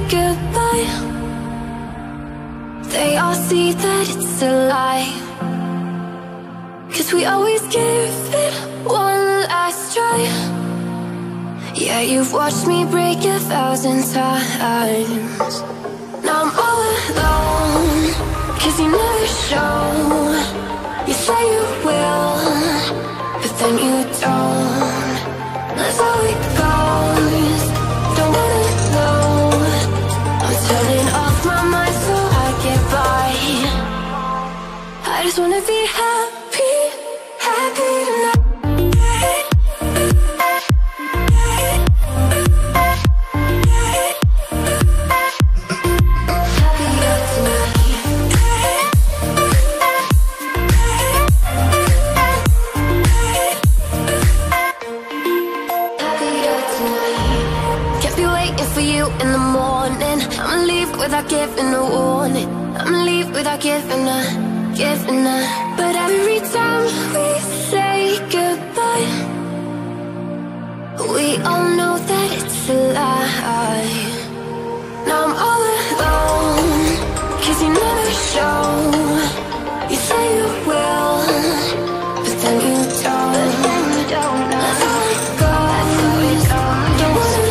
goodbye, they all see that it's a lie. 'Cause we always give it one last try. Yeah, you've watched me break 1,000 times. Now I'm all alone, 'cause you never show. You say you will, but then you don't. That's how it goes, don't wanna know. I'm turning off my mind so I get by. I just wanna be happy, happy tonight. Without giving a warning, I'ma leave without giving a. But every time we say goodbye, we all know that it's a lie. Now I'm all alone, 'cause you never show. You say you will, but then you don't. That's how it goes, don't wanna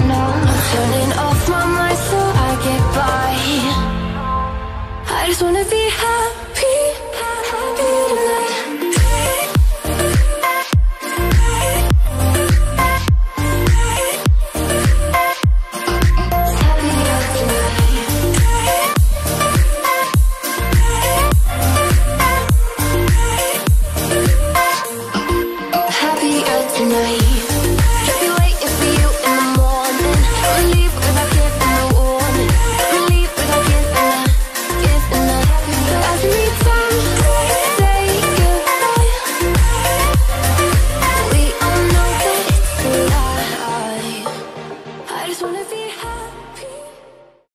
know. I'm turning off my mind so I get by. I just wanna be happy.